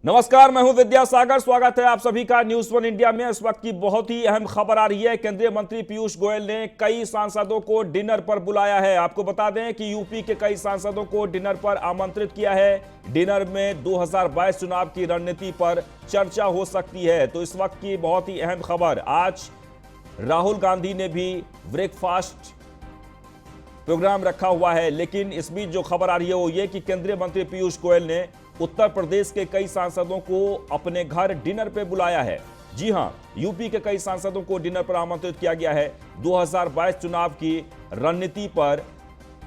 नमस्कार, मैं हूं विद्यासागर। स्वागत है आप सभी का न्यूज़ वन इंडिया में। इस वक्त की बहुत ही अहम खबर आ रही है। केंद्रीय मंत्री पीयूष गोयल ने कई सांसदों को डिनर पर बुलाया है। आपको बता दें कि यूपी के कई सांसदों को डिनर पर आमंत्रित किया है। डिनर में 2022 चुनाव की रणनीति पर चर्चा हो सकती है। तो इस वक्त की बहुत ही अहम खबर, आज राहुल गांधी ने भी ब्रेकफास्ट प्रोग्राम रखा हुआ है। लेकिन इस बीच जो खबर आ रही है वो ये कि केंद्रीय मंत्री पीयूष गोयल ने उत्तर प्रदेश के कई सांसदों को अपने घर डिनर पे बुलाया है। जी हां, यूपी के कई सांसदों को डिनर पर आमंत्रित किया गया है। 2022 चुनाव की रणनीति पर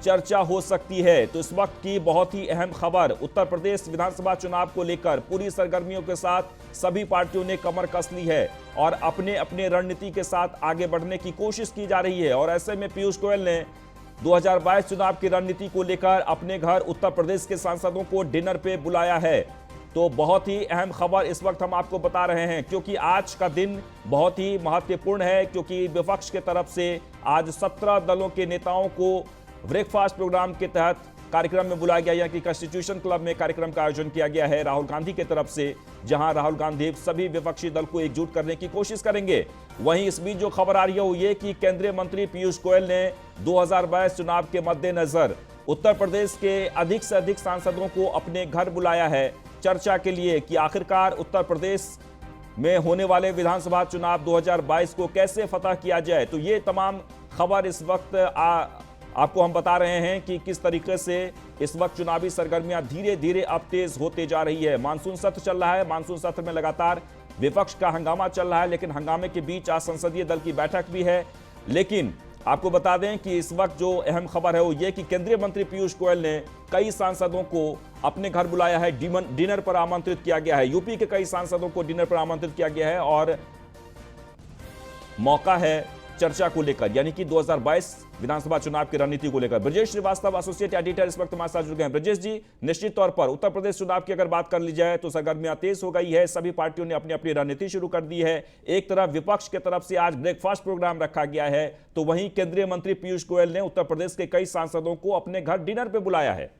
चर्चा हो सकती है। तो इस वक्त की बहुत ही अहम खबर, उत्तर प्रदेश विधानसभा चुनाव को लेकर पूरी सरगर्मियों के साथ सभी पार्टियों ने कमर कस ली है और अपने अपने रणनीति के साथ आगे बढ़ने की कोशिश की जा रही है। और ऐसे में पीयूष गोयल ने 2022 चुनाव की रणनीति को लेकर अपने घर उत्तर प्रदेश के सांसदों को डिनर पे बुलाया है। तो बहुत ही अहम खबर इस वक्त हम आपको बता रहे हैं, क्योंकि आज का दिन बहुत ही महत्वपूर्ण है। क्योंकि विपक्ष के तरफ से आज 17 दलों के नेताओं को ब्रेकफास्ट प्रोग्राम के तहत कार्यक्रम में बुलाया गया, यानी कि कॉन्स्टिट्यूशन क्लब में कार्यक्रम का आयोजन किया गया है राहुल गांधी की तरफ से, जहां राहुल गांधी सभी विपक्षी दल को एकजुट करने की कोशिश करेंगे। वहीं इस बीच जो खबर आ रही है वो ये कि केंद्रीय मंत्री पीयूष गोयल ने 2022 चुनाव के मद्देनजर उत्तर प्रदेश के अधिक से अधिक सांसदों को अपने घर बुलाया है चर्चा के लिए कि आखिरकार उत्तर प्रदेश में होने वाले विधानसभा चुनाव 2022 को कैसे फतह किया जाए। तो ये तमाम खबर इस वक्त आपको हम बता रहे हैं कि किस तरीके से इस वक्त चुनावी सरगर्मियां धीरे धीरे अब तेज होते जा रही है। मानसून सत्र चल रहा है, मानसून सत्र में लगातार विपक्ष का हंगामा चल रहा है, लेकिन हंगामे के बीच आज संसदीय दल की बैठक भी है। लेकिन आपको बता दें कि इस वक्त जो अहम खबर है वो ये कि केंद्रीय मंत्री पीयूष गोयल ने कई सांसदों को अपने घर बुलाया है, डिनर पर आमंत्रित किया गया है। यूपी के कई सांसदों को डिनर पर आमंत्रित किया गया है और मौका है चर्चा को लेकर, यानी कि 2022 विधानसभा चुनाव की रणनीति को लेकर। ब्रजेश श्रीवास्तव, एसोसिएट एडिटर, इस वक्त हमारे साथ जुड़ गए हैं। ब्रजेश जी, निश्चित तौर पर उत्तर प्रदेश चुनाव की अगर बात कर ली जाए तो सरगर्मियां तेज हो गई है। सभी पार्टियों ने अपनी अपनी रणनीति शुरू कर दी है। एक तरफ विपक्ष की तरफ से आज ब्रेकफास्ट प्रोग्राम रखा गया है, तो वहीं केंद्रीय मंत्री पीयूष गोयल ने उत्तर प्रदेश के कई सांसदों को अपने घर डिनर पर बुलाया है।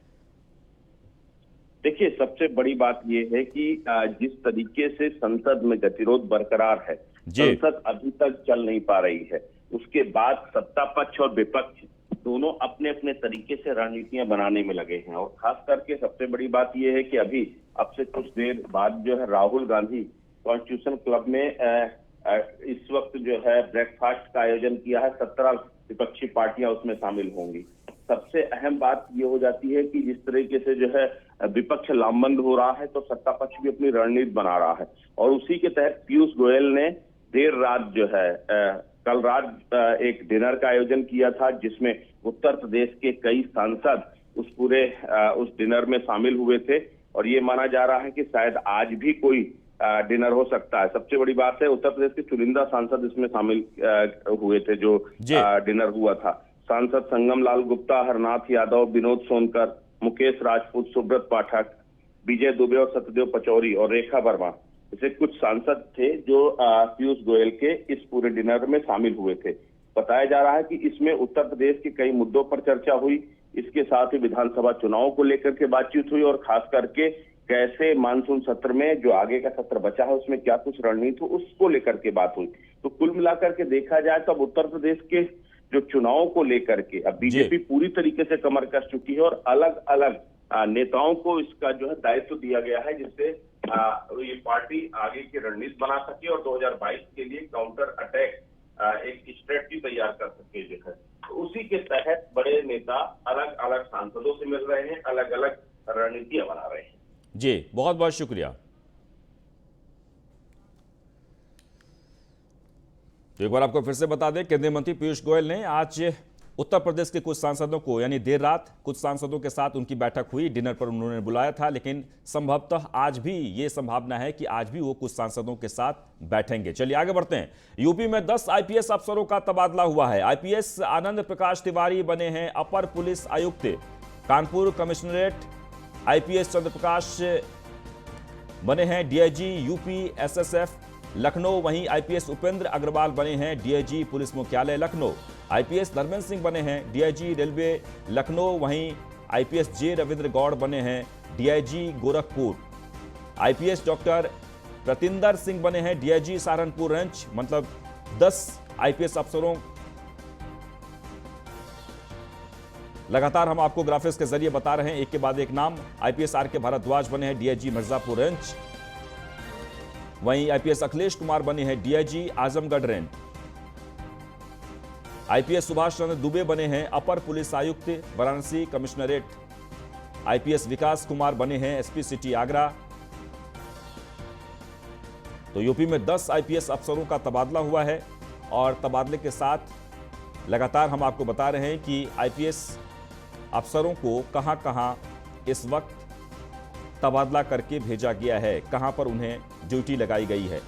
देखिए, सबसे बड़ी बात यह है कि जिस तरीके से संसद में गतिरोध बरकरार है, संसद अभी तक चल नहीं पा रही है। उसके बाद सत्ता पक्ष और विपक्ष दोनों अपने अपने तरीके से रणनीतियां बनाने में लगे हैं। और खास करके सबसे बड़ी बात यह है कि अभी अब से कुछ देर बाद जो है राहुल गांधी कॉन्स्टिट्यूशन क्लब में इस वक्त जो है ब्रेकफास्ट का आयोजन किया है। 17 विपक्षी पार्टियां उसमें शामिल होंगी। सबसे अहम बात ये हो जाती है कि जिस तरीके से जो है विपक्ष लामबंद हो रहा है, तो सत्ता पक्ष भी अपनी रणनीति बना रहा है। और उसी के तहत पीयूष गोयल ने देर रात जो है कल रात एक डिनर का आयोजन किया था, जिसमें उत्तर प्रदेश के कई सांसद उस डिनर में शामिल हुए थे। और ये माना जा रहा है कि शायद आज भी कोई डिनर हो सकता है। सबसे बड़ी बात है, उत्तर प्रदेश के चुनिंदा सांसद इसमें शामिल हुए थे जो डिनर हुआ था। सांसद संगम लाल गुप्ता, हरनाथ यादव, विनोद सोनकर, मुकेश राजपूत, सुब्रत पाठक, विजय दुबे और सत्यदेव पचौरी और रेखा वर्मा, ऐसे कुछ सांसद थे जो पीयूष गोयल के इस पूरे डिनर में शामिल हुए थे। बताया जा रहा है कि इसमें उत्तर प्रदेश के कई मुद्दों पर चर्चा हुई। इसके साथ ही विधानसभा चुनाव को लेकर के बातचीत हुई और खास करके कैसे मानसून सत्र में जो आगे का सत्र बचा है उसमें क्या कुछ रणनीति हो, उसको लेकर के बात हुई। तो कुल मिलाकर के देखा जाए तो अब उत्तर प्रदेश के जो चुनाव को लेकर के अब बीजेपी पूरी तरीके से कमर कस चुकी है और अलग अलग नेताओं को इसका जो है दायित्व दिया गया है, जिससे ये पार्टी आगे की रणनीति बना सके और 2022 के लिए काउंटर अटैक एक स्ट्रेटजी तैयार कर सके जो है। तो उसी के तहत बड़े नेता अलग अलग सांसदों से मिल रहे हैं, अलग अलग रणनीतियां बना रहे हैं। जी, बहुत बहुत शुक्रिया। तो एक बार आपको फिर से बता दें, केंद्रीय मंत्री पीयूष गोयल ने आज उत्तर प्रदेश के कुछ सांसदों को, यानी देर रात कुछ सांसदों के साथ उनकी बैठक हुई, डिनर पर उन्होंने बुलाया था। लेकिन संभवतः आज भी ये संभावना है कि आज भी वो कुछ सांसदों के साथ बैठेंगे। चलिए आगे बढ़ते हैं। यूपी में 10 आईपीएस अफसरों का तबादला हुआ है। आईपीएस आनंद प्रकाश तिवारी बने हैं अपर पुलिस आयुक्त। कानपुर कमिश्नरेट आईपीएस चंद्रप्रकाश बने हैं डीआईजी यूपी एसएसएफ लखनऊ। वहीं आईपीएस उपेंद्र अग्रवाल बने हैं डीआईजी पुलिस मुख्यालय लखनऊ। आईपीएस धर्मेंद्र सिंह बने हैं डीआईजी रेलवे लखनऊ। वहीं आईपीएस जे रविंद्र गौड़ बने हैं DIG Gorakhpur. IPS doctor Pratinder Singh बने हैं डीआईजी सहारनपुर रेंज। मतलब 10 आईपीएस अफसरों, लगातार हम आपको ग्राफिक्स के जरिए बता रहे हैं एक के बाद एक नाम। आईपीएस आर के भारद्वाज बने हैं डीआईजी मिर्जापुर रेंज। वहीं आईपीएस अखिलेश कुमार बने हैं DIG Azamgarh range. IPS Subhash Chandra Dubey बने हैं अपर पुलिस आयुक्त वाराणसी कमिश्नरेट। आईपीएस विकास कुमार बने हैं एसपी सिटी आगरा। तो यूपी में 10 आईपीएस अफसरों का तबादला हुआ है और तबादले के साथ लगातार हम आपको बता रहे हैं कि आईपीएस अफसरों को कहां-कहां इस वक्त तबादला करके भेजा गया है, कहां पर उन्हें ड्यूटी लगाई गई है।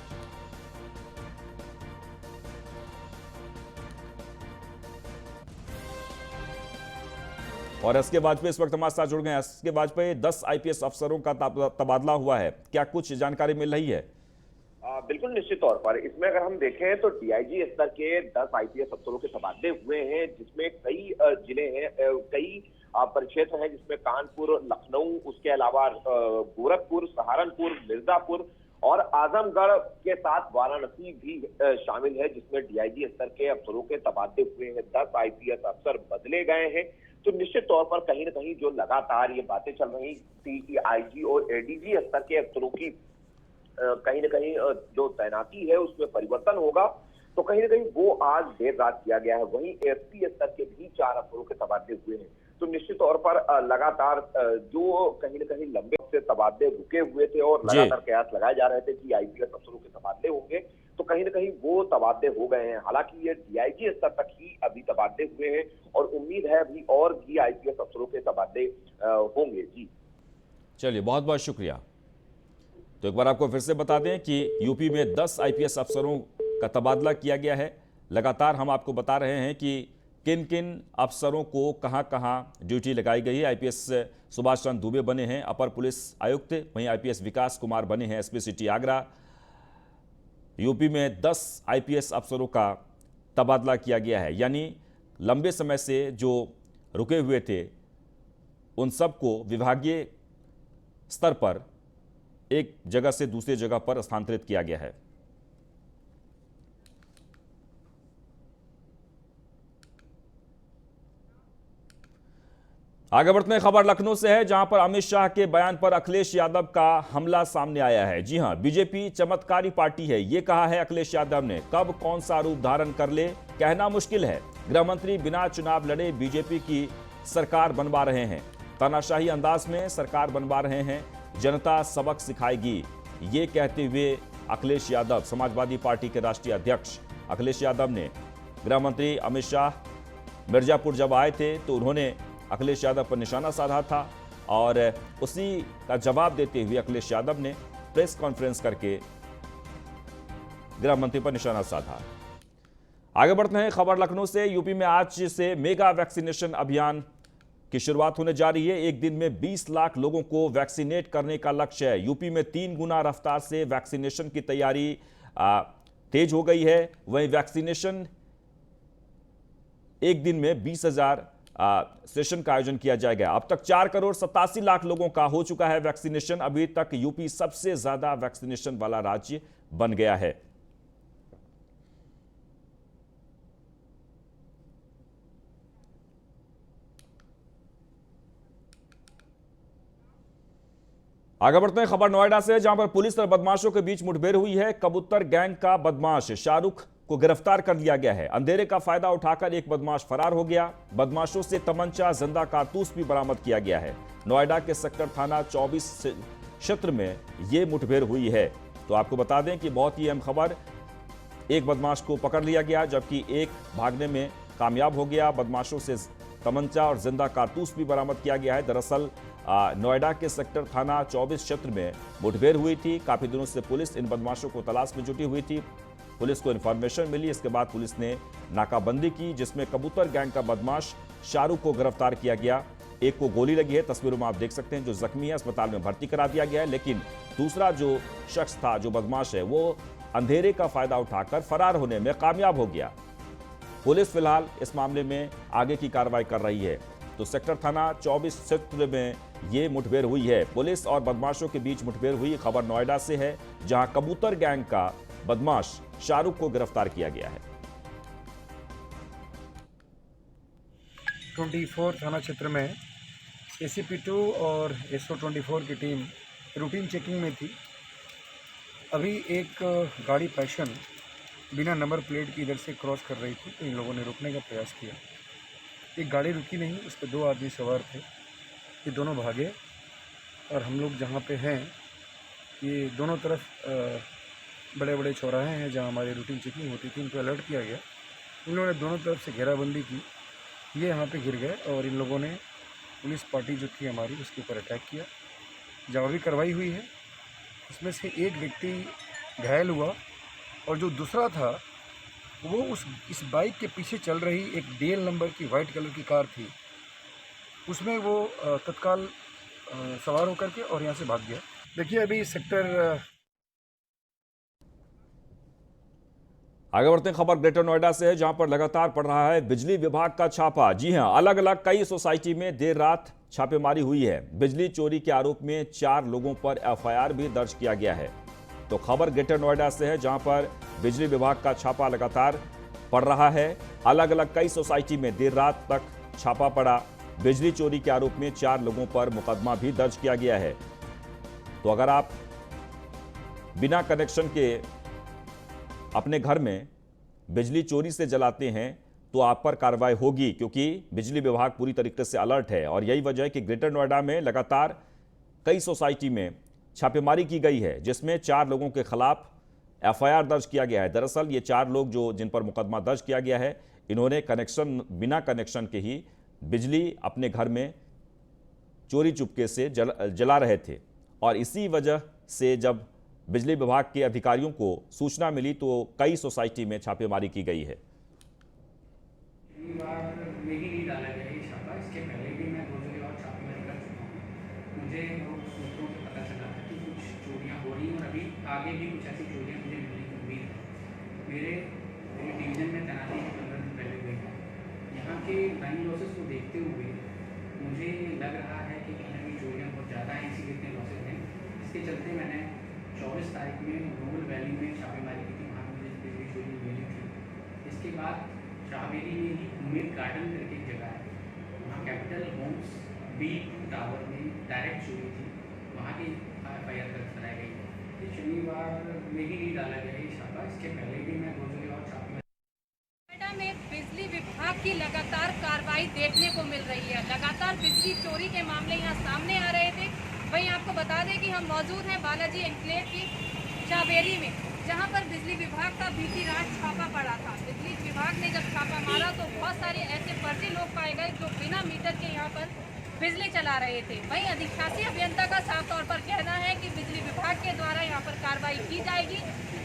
और एस के वाजपेयी इस वक्त हमारे साथ जुड़ गए हैं। एस के वाजपेयी, 10 आईपीएस अफसरों का तबादला हुआ है, क्या कुछ जानकारी मिल रही है? बिल्कुल निश्चित तौर पर इसमें अगर हम देखें तो डीआईजी स्तर के 10 आईपीएस अफसरों के तबादले हुए हैं, जिसमें कई जिले हैं, कई परिक्षेत्र हैं, जिसमें कानपुर, लखनऊ, उसके अलावा गोरखपुर, सहारनपुर, मिर्जापुर और आजमगढ़ के साथ वाराणसी भी शामिल है, जिसमें डीआईजी स्तर के अफसरों के तबादले हुए हैं। 10 आईपीएस अफसर बदले गए हैं। तो निश्चित तौर पर कहीं ना कहीं जो लगातार ये बातें चल रही थी कि आईजी और एडीजी स्तर के अफसरों की कहीं ना कहीं जो तैनाती है उसमें परिवर्तन होगा, तो कहीं ना कहीं वो आज देर रात किया गया है। वहीं एसपी स्तर के भी 4 अफसरों के तबादले हुए हैं। तो निश्चित तौर पर लगातार जो कहीं ना कहीं लंबे से तबादले रुके हुए थे और लगातार कयास लगाए जा रहे थे कि आईपीएस अफसरों के तबादले होंगे, तो कहीं ना कहीं वो तबादले हो गए हैं। हालांकि ये डीआईजी स्तर तक ही अभी तबादले हुए हैं और उम्मीद है अभी और भी आईपीएस अफसरों के तबादले होंगे। जी चलिए, बहुत बहुत शुक्रिया। तो एक बार आपको फिर से बता दें कि यूपी में 10 आईपीएस अफसरों का तबादला किया गया है। लगातार हम आपको बता रहे हैं कि किन किन अफसरों को कहां कहां ड्यूटी लगाई गई है। आईपीएस सुभाष चंद्र दुबे बने हैं अपर पुलिस आयुक्त, वहीं आईपीएस विकास कुमार बने हैं एसपी सिटी आगरा। यूपी में 10 आईपीएस अफसरों का तबादला किया गया है, यानी लंबे समय से जो रुके हुए थे उन सबको विभागीय स्तर पर एक जगह से दूसरी जगह पर स्थानांतरित किया गया है। आगे बढ़ते हैं, खबर लखनऊ से है, जहां पर अमित शाह के बयान पर अखिलेश यादव का हमला सामने आया है। जी हां, बीजेपी चमत्कारी पार्टी है, यह कहा है अखिलेश यादव ने। कब कौन सा रूप धारण कर ले कहना मुश्किल है। गृह मंत्री बिना चुनाव लड़े बीजेपी की सरकार बनवा रहे हैं, तानाशाही अंदाज में सरकार बनवा रहे हैं, जनता सबक सिखाएगी, ये कहते हुए अखिलेश यादव, समाजवादी पार्टी के राष्ट्रीय अध्यक्ष अखिलेश यादव ने गृह मंत्री अमित शाह मिर्जापुर जब आए थे तो उन्होंने अखिलेश यादव पर निशाना साधा था और उसी का जवाब देते हुए अखिलेश यादव ने प्रेस कॉन्फ्रेंस करके गृह मंत्री पर निशाना साधा। आगे बढ़ते हैं, खबर लखनऊ से। यूपी में आज से मेगा वैक्सीनेशन अभियान की शुरुआत होने जा रही है। एक दिन में 20 लाख लोगों को वैक्सीनेट करने का लक्ष्य है। यूपी में 3 गुना रफ्तार से वैक्सीनेशन की तैयारी तेज हो गई है। वहीं वैक्सीनेशन एक दिन में 20,000 सेशन का आयोजन किया जाएगा। अब तक 4,87,00,000 लोगों का हो चुका है वैक्सीनेशन। अभी तक यूपी सबसे ज्यादा वैक्सीनेशन वाला राज्य बन गया है। आगे बढ़ते हैं, खबर नोएडा से, जहां पर पुलिस और बदमाशों के बीच मुठभेड़ हुई है। कबूतर गैंग का बदमाश शाहरुख को गिरफ्तार कर लिया गया है। अंधेरे का फायदा उठाकर एक बदमाश फरार हो गया। बदमाशों से तमंचा, जिंदा कारतूस भी बरामद किया गया है। नोएडा के सेक्टर थाना 24 क्षेत्र में यह मुठभेड़ हुई है। तो आपको बता दें कि बहुत ही अहम खबर, एक बदमाश को पकड़ लिया गया जबकि एक भागने में कामयाब हो गया। बदमाशों से तमंचा और जिंदा कारतूस भी बरामद किया गया है। दरअसल नोएडा के सेक्टर थाना 24 क्षेत्र में मुठभेड़ हुई थी। काफी दिनों से पुलिस इन बदमाशों को तलाश में जुटी हुई थी। पुलिस को इन्फॉर्मेशन मिली, इसके बाद पुलिस ने नाकाबंदी की, जिसमें कबूतर गैंग का बदमाश शाहरुख को गिरफ्तार किया गया। एक को गोली लगी है, तस्वीरों में आप देख सकते हैं, जो जख्मी है अस्पताल में भर्ती करा दिया गया है। लेकिन दूसरा जो शख्स था, जो बदमाश है, वो अंधेरे का फायदा उठाकर फरार होने में कामयाब हो गया। पुलिस फिलहाल इस मामले में आगे की कार्रवाई कर रही है। तो सेक्टर थाना 24 क्षेत्र में ये मुठभेड़ हुई है। पुलिस और बदमाशों के बीच मुठभेड़ हुई। खबर नोएडा से है, जहां कबूतर गैंग का बदमाश शाहरुख को गिरफ्तार किया गया है। 24 थाना क्षेत्र में ACP2 और SO24 की टीम रूटीन चेकिंग में थी। अभी एक गाड़ी पैशन बिना नंबर प्लेट की इधर से क्रॉस कर रही थी, तो इन लोगों ने रोकने का प्रयास किया। एक गाड़ी रुकी नहीं, उस पर 2 आदमी सवार थे। ये दोनों भागे और हम लोग जहाँ पे हैं, ये दोनों तरफ बड़े बड़े चौराहे हैं जहाँ हमारी रूटीन चेकिंग होती थी। इनको अलर्ट किया गया। इन लोगों ने दोनों तरफ से घेराबंदी की। ये यहाँ पे गिर गए और इन लोगों ने पुलिस पार्टी जो थी हमारी, उसके ऊपर अटैक किया। जवाबी कार्रवाई हुई है। इसमें से एक व्यक्ति घायल हुआ और जो दूसरा था वो इस बाइक के पीछे चल रही एक DL नंबर की वाइट कलर की कार थी, उसमें वो तत्काल सवार होकर के और यहाँ से भाग गया। देखिए अभी सेक्टर आगे बढ़ते हैं। खबर ग्रेटर नोएडा से है, जहां पर लगातार पड़ रहा है बिजली विभाग का छापा। जी हां, अलग अलग कई सोसाइटी में देर रात छापेमारी हुई है। बिजली चोरी के आरोप में 4 लोगों पर FIR भी दर्ज किया गया है। तो खबर ग्रेटर नोएडा से है, जहां पर बिजली विभाग का छापा लगातार पड़ रहा है। अलग अलग कई सोसाइटी में देर रात तक छापा पड़ा। बिजली चोरी के आरोप में 4 लोगों पर मुकदमा भी दर्ज किया गया है। तो अगर आप बिना कनेक्शन के अपने घर में बिजली चोरी से जलाते हैं तो आप पर कार्रवाई होगी, क्योंकि बिजली विभाग पूरी तरीके से अलर्ट है। और यही वजह है कि ग्रेटर नोएडा में लगातार कई सोसाइटी में छापेमारी की गई है, जिसमें 4 लोगों के खिलाफ FIR दर्ज किया गया है। दरअसल ये 4 लोग जिन पर मुकदमा दर्ज किया गया है, इन्होंने बिना कनेक्शन के ही बिजली अपने घर में चोरी चुपके से जला रहे थे। और इसी वजह से जब बिजली विभाग के अधिकारियों को सूचना मिली तो कई सोसाइटी में छापेमारी की गई है। डाला गया ये छापा। इसके पहले भी मैं 2 जगह और छापेमारी कर चुका हूँ। मुझे सूत्रों से पता चला था कि कुछ चोरियाँ हो रही हैं और अभी आगे भी कुछ ऐसी चोरियाँ मुझे मिलने की उम्मीद है। मेरे डिवीज़न में तैनाती 15 दिन पहले हुई है। यहाँ के लाइन लॉसेस को देखते हुए मुझे लग रहा है कि कहीं ना कहीं चोरियाँ बहुत ज़्यादा हैं, इसीलिए इतने लॉसेज हैं। इसके चलते मैंने 24 तारीख में रूरल वैली में छापेमारी की थी। वहाँ मुझे बिजली चोरी मिली थी। इसके बाद शाहबेरी में ही उमेद गार्डन करके एक जगह है, वहाँ कैपिटल होम्स B2 टावर में डायरेक्ट चोरी थी। वहाँ की FIR दर्ज कराई गई है। शनिवार में ही डाला गया ये छापा। इसके पहले भी मैं 2 जगह और छापेमारी में बिजली विभाग की लगातार कार्रवाई देखने को मिल रही है। लगातार बिजली चोरी के मामले यहाँ सामने आ रहे थे। वहीं आपको बता दें कि हम मौजूद हैं बालाजी एन्क्लेव की शाहबेरी में, जहां पर बिजली विभाग का बीती रात छापा पड़ा था। बिजली विभाग ने जब छापा मारा तो बहुत सारे ऐसे फर्जी लोग पाए गए जो बिना मीटर के यहाँ पर बिजली चला रहे थे। वहीं अधिशासी अभियंता का साफ तौर पर कहना है कि बिजली विभाग के द्वारा यहाँ पर कार्रवाई की जाएगी।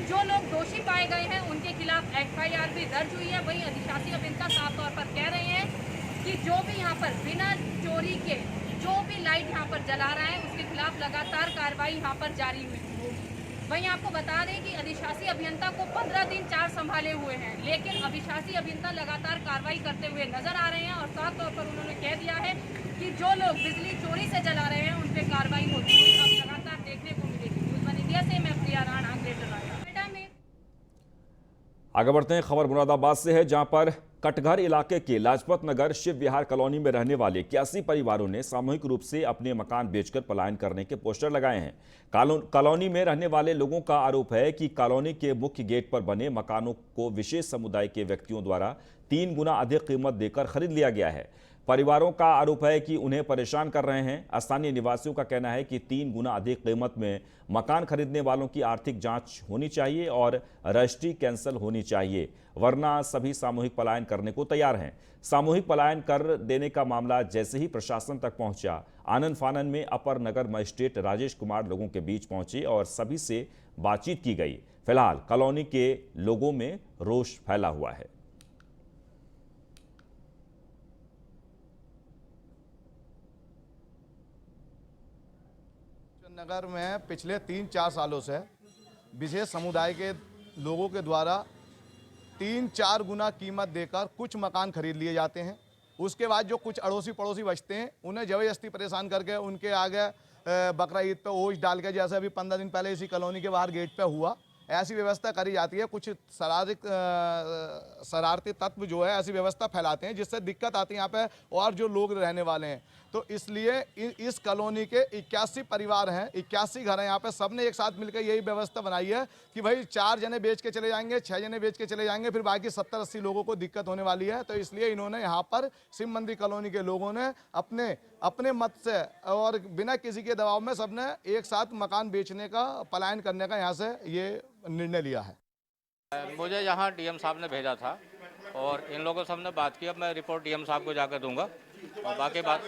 जो लोग दोषी पाए गए हैं उनके खिलाफ FIR भी दर्ज हुई है। वहीं अधिशासी अभियंता साफ तौर पर कह रहे हैं कि जो भी यहाँ पर बिना चोरी के जो भी लाइट यहाँ पर जला रहा है उसके खिलाफ लगातार कार्रवाई यहाँ पर जारी होगी। वहीं आपको बता दें कि अधिशासी अभियंता को 15 दिन 4 संभाले हुए हैं, लेकिन अधिशासी अभियंता लगातार कार्रवाई करते हुए नजर आ रहे हैं। और साफ तौर पर उन्होंने कह दिया है कि जो लोग बिजली चोरी से जला रहे हैं उन पर कार्रवाई होती हुई अब लगातार देखने को मिलेगी। न्यूज़ 1 इंडिया से मैं प्रिया राणा, ग्रेटर नोएडा में। आगे बढ़ते हैं। खबर मुरादाबाद से है, जहां पर कटघर इलाके के लाजपत नगर शिव विहार कॉलोनी में रहने वाले 81 परिवारों ने सामूहिक रूप से अपने मकान बेचकर पलायन करने के पोस्टर लगाए हैं। कॉलोनी में रहने वाले लोगों का आरोप है कि कॉलोनी के मुख्य गेट पर बने मकानों को विशेष समुदाय के व्यक्तियों द्वारा 3 गुना अधिक कीमत देकर खरीद लिया गया है। परिवारों का आरोप है कि उन्हें परेशान कर रहे हैं। स्थानीय निवासियों का कहना है कि 3 गुना अधिक कीमत में मकान खरीदने वालों की आर्थिक जांच होनी चाहिए और रजिस्ट्री कैंसिल होनी चाहिए, वरना सभी सामूहिक पलायन करने को तैयार हैं। सामूहिक पलायन कर देने का मामला जैसे ही प्रशासन तक पहुंचा, आनन फानन में अपर नगर मजिस्ट्रेट राजेश कुमार लोगों के बीच पहुंचे और सभी से बातचीत की गई। फिलहाल कॉलोनी के लोगों में रोष फैला हुआ है। नगर में पिछले 3-4 सालों से विशेष समुदाय के लोगों के द्वारा 3-4 गुना कीमत देकर कुछ मकान खरीद लिए जाते हैं। उसके बाद जो कुछ अड़ोसी पड़ोसी बचते हैं उन्हें ज़बरदस्ती परेशान करके उनके आगे बकरा ईद पे ओश डाल के, जैसे अभी 15 दिन पहले इसी कॉलोनी के बाहर गेट पे हुआ, ऐसी व्यवस्था करी जाती है। कुछ शरारती तत्व जो है ऐसी व्यवस्था फैलाते हैं जिससे दिक्कत आती है यहाँ पे और जो लोग रहने वाले हैं। तो इसलिए इस कॉलोनी के 81 परिवार हैं, 81 घर हैं यहाँ पे, सबने एक साथ मिलकर यही व्यवस्था बनाई है कि भाई 4 जने बेच के चले जाएंगे, 6 जने बेच के चले जाएंगे, फिर बाकी 70-80 लोगों को दिक्कत होने वाली है। तो इसलिए इन्होंने यहाँ पर शिव मंदिर कॉलोनी के लोगों ने अपने मत से और बिना किसी के दबाव में सबने एक साथ मकान बेचने का, पलायन करने का यहाँ से ये निर्णय लिया है। मुझे यहाँ डीएम साहब ने भेजा था और इन लोगों से हमने बात की। अब मैं रिपोर्ट डीएम साहब को जाकर दूंगा और बाकी बात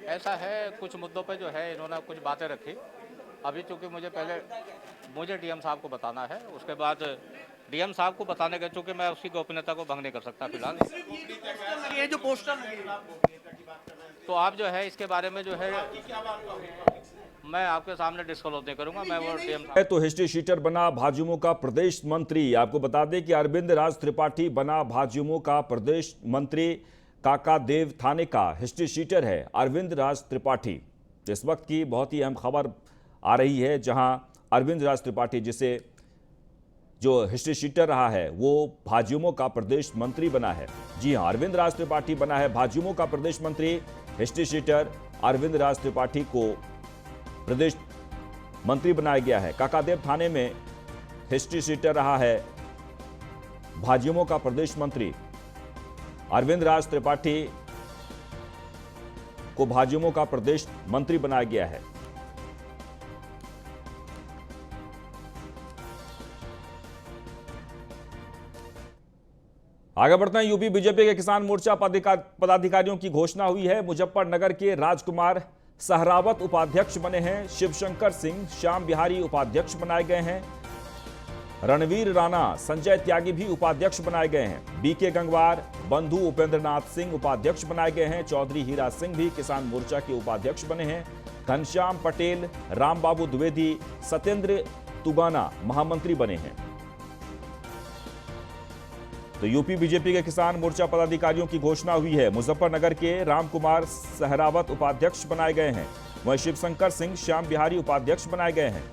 ऐसा है, कुछ मुद्दों पे जो है इन्होंने कुछ बातें रखी। अभी चूंकि मुझे डीएम साहब को बताना है, उसके बाद डीएम साहब को बताने के, चूंकि मैं उसकी गोपनीयता को भंग नहीं कर सकता फिलहाल। ये जो पोस्टर तो आप जो है इसके बारे में जो है मैं आपके सामने डिस्क्लोज नहीं करूंगा। मैं वो डीएम साहब तो हिस्ट्री शीटर बना भाजयुमो का प्रदेश मंत्री। आपको बता दें कि अरविंद राज त्रिपाठी बना भाजयुमो का प्रदेश मंत्री। काका देव थाने का हिस्ट्री शीटर है अरविंद राज त्रिपाठी। इस वक्त की बहुत ही अहम खबर आ रही है, जहां अरविंद राज त्रिपाठी, जिसे जो हिस्ट्री शीटर रहा है, वो भाजयुमो का प्रदेश मंत्री बना है। जी हां, अरविंद राज त्रिपाठी बना है भाजयुमो का प्रदेश मंत्री। हिस्ट्री शीटर अरविंद राज त्रिपाठी को प्रदेश मंत्री बनाया गया है। काकादेव थाने में हिस्ट्री शीटर रहा है भाजयुमो का प्रदेश मंत्री। अरविंद राज त्रिपाठी को भाजयुमो का प्रदेश मंत्री बनाया गया है। आगे बढ़ते हैं। यूपी बीजेपी के किसान मोर्चा पदाधिकारियों की घोषणा हुई है। मुजफ्फरनगर के राजकुमार सहरावत उपाध्यक्ष बने हैं। शिवशंकर सिंह श्याम बिहारी उपाध्यक्ष बनाए गए हैं। रणवीर राणा, संजय त्यागी भी उपाध्यक्ष बनाए गए हैं। बीके गंगवार, बंधु उपेंद्रनाथ सिंह उपाध्यक्ष बनाए गए हैं। चौधरी हीरा सिंह भी किसान मोर्चा के उपाध्यक्ष बने हैं। घनश्याम पटेल, रामबाबू द्विवेदी, सत्येंद्र तुगाना महामंत्री बने हैं। तो यूपी बीजेपी के किसान मोर्चा पदाधिकारियों की घोषणा हुई है। मुजफ्फरनगर के रामकुमार सहरावत उपाध्यक्ष बनाए गए हैं। वहीं शिवशंकर सिंह श्याम बिहारी उपाध्यक्ष बनाए गए हैं।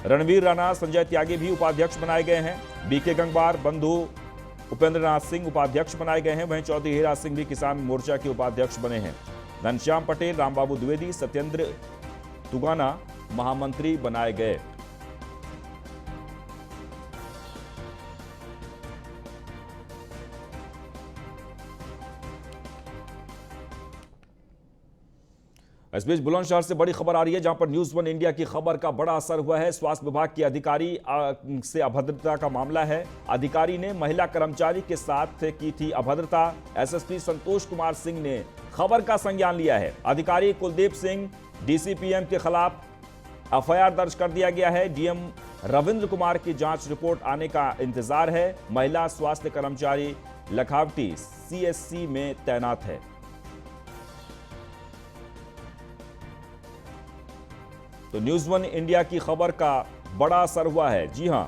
रणवीर राणा, संजय त्यागी भी उपाध्यक्ष बनाए गए हैं। बीके गंगवार, बंधु उपेंद्रनाथ सिंह उपाध्यक्ष बनाए गए हैं। वहीं चौधरी हीरा सिंह भी किसान मोर्चा के उपाध्यक्ष बने हैं। घनश्याम पटेल, रामबाबू द्विवेदी, सत्येंद्र तुगाना महामंत्री बनाए गए। इस बीच बुलंदशहर से बड़ी खबर आ रही है, जहां पर न्यूज़ 1 इंडिया की खबर का बड़ा असर हुआ है। स्वास्थ्य विभाग के अधिकारी से अभद्रता का मामला है। अधिकारी ने महिला कर्मचारी के साथ की थी अभद्रता। एसएसपी संतोष कुमार सिंह ने खबर का संज्ञान लिया है। अधिकारी कुलदीप सिंह डीसीपीएम के खिलाफ एफआईआर दर्ज कर दिया गया है। डीएम रविंद्र कुमार की जांच रिपोर्ट आने का इंतजार है। महिला स्वास्थ्य कर्मचारी लखावटी सीएससी में तैनात है। तो न्यूज़ 1 इंडिया की खबर का बड़ा असर हुआ है। जी हां,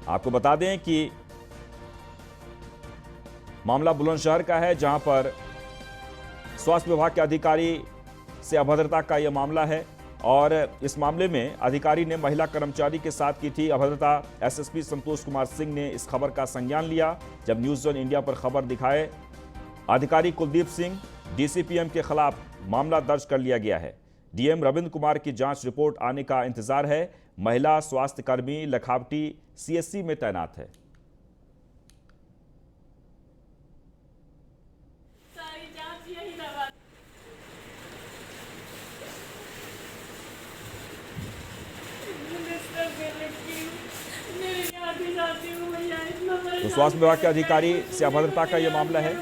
आपको बता दें कि मामला बुलंदशहर का है, जहां पर स्वास्थ्य विभाग के अधिकारी से अभद्रता का यह मामला है और इस मामले में अधिकारी ने महिला कर्मचारी के साथ की थी अभद्रता। एसएसपी संतोष कुमार सिंह ने इस खबर का संज्ञान लिया। जब न्यूज़ 1 इंडिया पर खबर दिखाए, अधिकारी कुलदीप सिंह डीसीपीएम के खिलाफ मामला दर्ज कर लिया गया है। डीएम रविंद्र कुमार की जांच रिपोर्ट आने का इंतजार है। महिला स्वास्थ्य कर्मी लखावटी सीएससी में तैनात है। तो स्वास्थ्य विभाग के अधिकारी से अभद्रता का यह मामला है।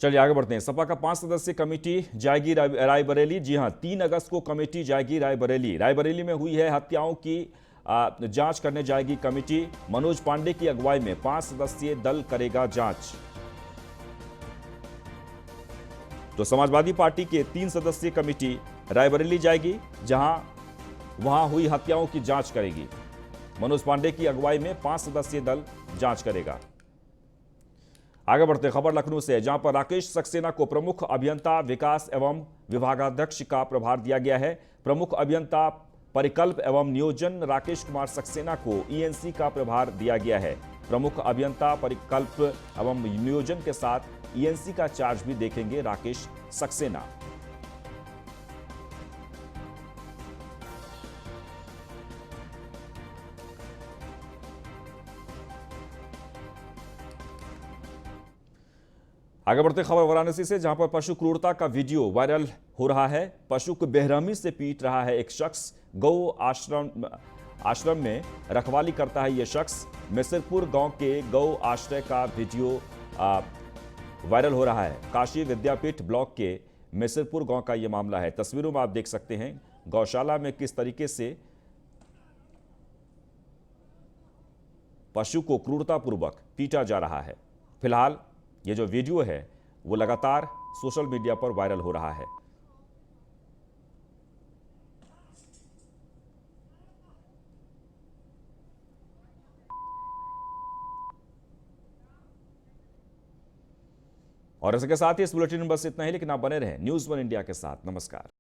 चलिए आगे बढ़ते हैं। सपा का 5 सदस्यीय कमेटी जाएगी रायबरेली। जी हां, 3 अगस्त को कमेटी जाएगी रायबरेली। रायबरेली में हुई है हत्याओं की जांच करने जाएगी कमेटी। मनोज पांडे की अगुवाई में 5 सदस्यीय दल करेगा जांच। तो समाजवादी पार्टी के 3 सदस्यीय कमेटी रायबरेली जाएगी, जहां वहां हुई हत्याओं की जांच करेगी। मनोज पांडे की अगुवाई में 5 सदस्यीय दल जांच करेगा। आगे बढ़ते खबर लखनऊ से, जहां पर राकेश सक्सेना को प्रमुख अभियंता विकास एवं विभागाध्यक्ष का प्रभार दिया गया है। प्रमुख अभियंता परिकल्प एवं नियोजन राकेश कुमार सक्सेना को ईएनसी का प्रभार दिया गया है। प्रमुख अभियंता परिकल्प एवं नियोजन के साथ ईएनसी का चार्ज भी देखेंगे राकेश सक्सेना। आगे बढ़ते खबर वाराणसी से, जहां पर पशु क्रूरता का वीडियो वायरल हो रहा है। पशु को बेरहमी से पीट रहा है एक शख्स। गौ आश्रम में रखवाली करता है यह शख्स। मिसरपुर गांव के गौ आश्रय का वीडियो वायरल हो रहा है। काशी विद्यापीठ ब्लॉक के मिसरपुर गांव का यह मामला है। तस्वीरों में आप देख सकते हैं गौशाला में किस तरीके से पशु को क्रूरतापूर्वक पीटा जा रहा है। फिलहाल ये जो वीडियो है वो लगातार सोशल मीडिया पर वायरल हो रहा है। और इसके साथ ही इस बुलेटिन में बस इतना ही, लेकिन आप बने रहें न्यूज़ 1 इंडिया के साथ। नमस्कार।